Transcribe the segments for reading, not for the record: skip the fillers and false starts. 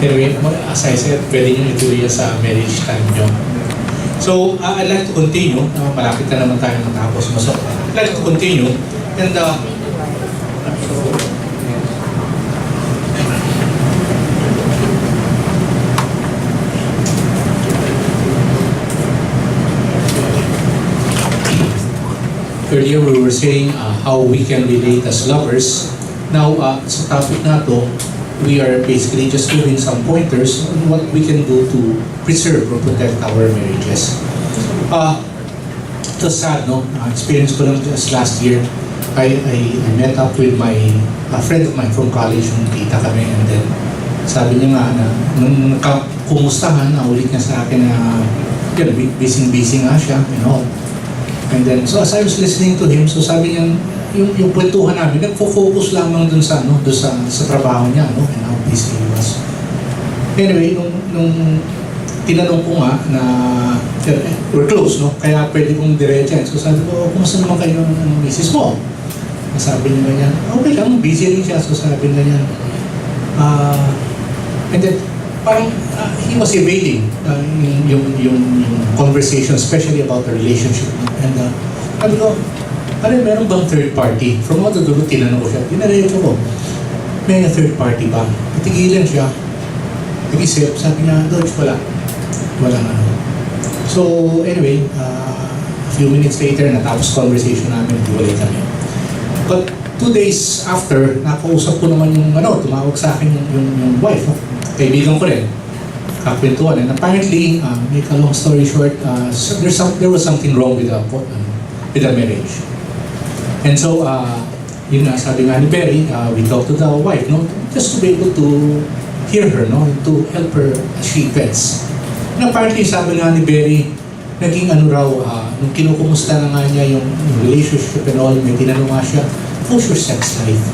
Anyway, as I said, pwede nyo ituloy sa marriage time nyo. So, I'd like to continue. Malapit na naman tayo matapos. So, I'd like to continue. And, earlier we were saying how we can relate as lovers. Now, sa topic na to, we are basically just giving some pointers on what we can do to preserve or protect our marriages. It was sad, no? Experience ko lang just last year. I met up with a friend of mine from college, nung kita kami, and then sabi niya nga na nung kumustahan, ulit niya sa akin na busy nga siya, you know. And then, so as I was listening to him, so sabi niya, yung kwentuhan namin, nagfo-focus lamang dun sa trabaho niya, no? And how busy he was. Anyway, nung tinanong ko nga na, we're close, no? Kaya pwede kong diretso. So sabi ko, kumusta naman kayo ng misis mo? Sabi niya ganyan, okay lang, busy rin siya. So sabi niya, and then, parang he was evading yung conversation, especially about the relationship. And sabi ko, meron bang third party? From all the dulo, tinanong ko siya, dinareto ko, may third party ba? Patigilan siya. Nag-isip, sabi niya, Dodge, wala. Wala nga. So, anyway, a few minutes later, natapos conversation namin, naghiwalay kami. But 2 days after, nakausap ko naman yung, tumawag sa akin yung wife, no? Kaibigan ko rin, kakwentuhan. And apparently, make a long story short, there was something wrong with the marriage. And so, yun nga, sabi nga ni Perry, we talked to the wife, no? Just to be able to hear her, no? To help her as she vets. And apparently, sabi nga ni Perry, naging nung kinukumusta na nga niya yung relationship and all, may tinanong nga siya, how's your sex life?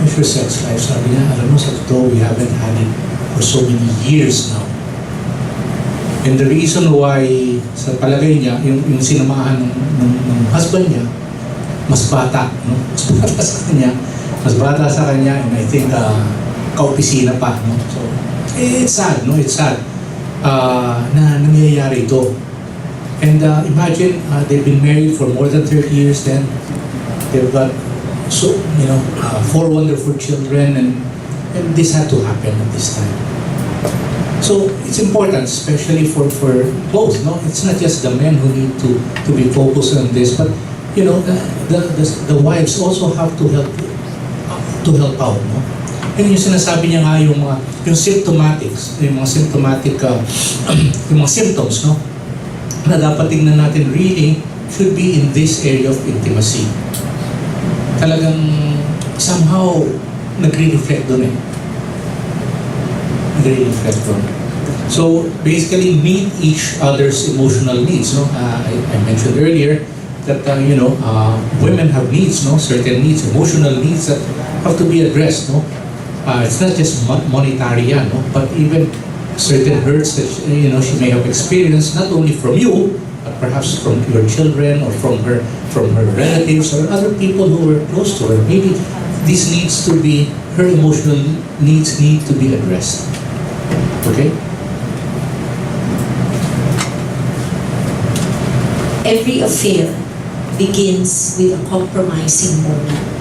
How's your sex life? Sabi niya, alam mo, sa totoo, we haven't had it for so many years now. And the reason why, sa palagay niya, yung sinamahan ng husband niya, mas bata, no? Mas bata sa kanya, and I think, kaopisina pa, no? So, it's sad, no? It's sad na nangyayari ito. And imagine, they've been married for more than 30 years then. They've got, 4 wonderful children, and this had to happen at this time. So it's important, especially for both, no? It's not just the men who need to be focused on this, but the wives also have to help out, no? And yung sinasabi niya nga yung symptomatics, yung mga symptoms, no? Na dapat tingnan natin really should be in this area of intimacy. Talagang somehow nagre-reflect doon eh. Nagre-reflect doon. So basically meet each other's emotional needs, no? I mentioned earlier that women have needs, no? Certain needs, emotional needs that have to be addressed, no? It's not just monetary, no? But even certain hurts that she may have experienced, not only from you, but perhaps from your children or from her relatives or other people who were close to her. Maybe her emotional needs need to be addressed. Okay? Every affair begins with a compromising moment.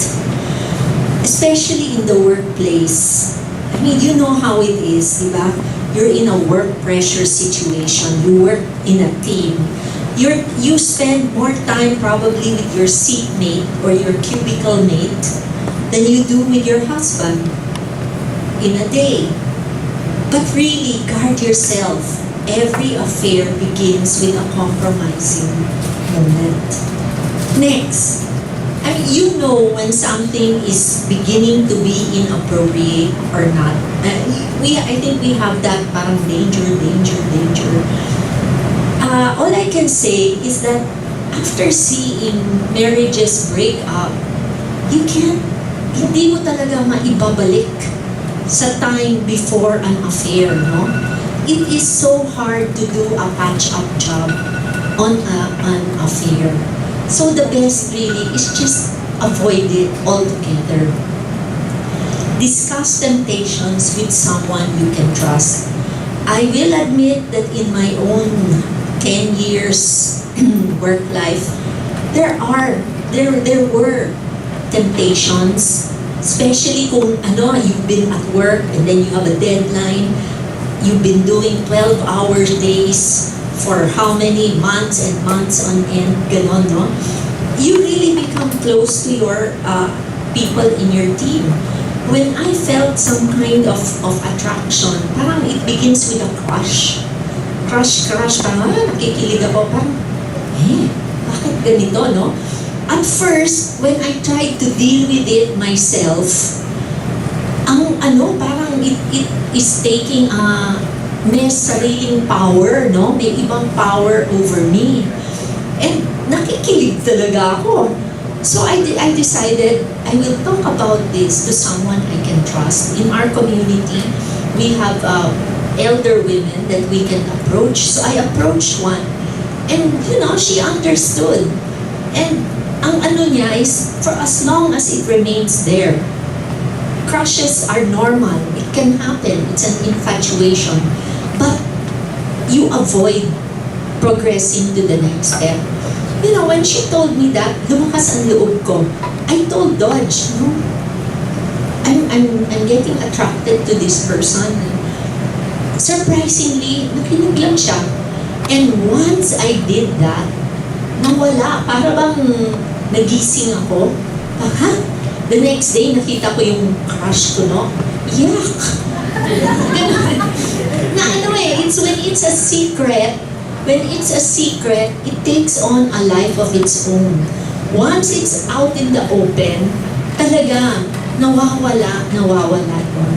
Especially in the workplace. I mean, you know how it is, di ba? You're in a work pressure situation. You work in a team. You spend more time probably with your seatmate or your cubicle mate than you do with your husband in a day. But really, guard yourself. Every affair begins with a compromising moment. Next, I mean, you know when something is beginning to be inappropriate or not. I think we have that parang danger. All I can say is that after seeing marriages break up, hindi mo talaga maibabalik sa time before an affair, no? It is so hard to do a patch-up job on an affair. So the best really is just avoid it altogether. Discuss temptations with someone you can trust. I will admit that in my own 10 years work life, there were temptations, especially kung you've been at work and then you have a deadline, you've been doing 12-hour days for how many months and months on end, ganon, no? You really become close to your people in your team. When I felt some kind of attraction, parang it begins with a crush. Crush, parang nakikilig ako, parang, bakit ganito, no? At first, when I tried to deal with it myself, parang it is taking may sariling power, no? May ibang power over me. And nakikilig talaga ako. So I decided I will talk about this to someone I can trust. In our community, we have elder women that we can approach. So I approached one. And she understood. And ang niya is, for as long as it remains there, crushes are normal. It can happen. It's an infatuation. But you avoid progressing to the next step. When she told me that, lumakas ang loob ko. I told Dodge, I'm getting attracted to this person. Surprisingly, nakinig lang siya. And once I did that, nawala. Para bang nagising ako. The next day, nakita ko yung crush ko, no? Yuck! It's when it's a secret. When it's a secret, it takes on a life of its own. Once it's out in the open, talaga, nawawala yun.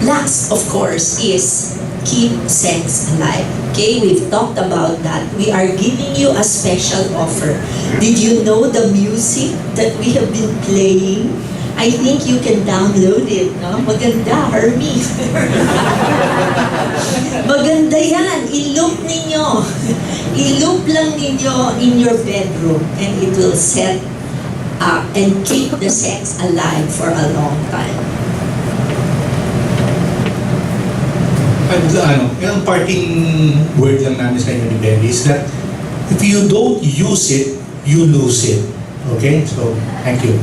Last, of course, is keep sex alive. Okay, we've talked about that. We are giving you a special offer. Did you know the music that we have been playing? I think you can download it, no? Maganda, Hermie. Maganda yan. I-loop ninyo. I-loop lang ninyo in your bedroom and it will set up and keep the sex alive for a long time. Yung parting word lang namin sa inyo ni Benny is that if you don't use it, you lose it. Okay? So, thank you.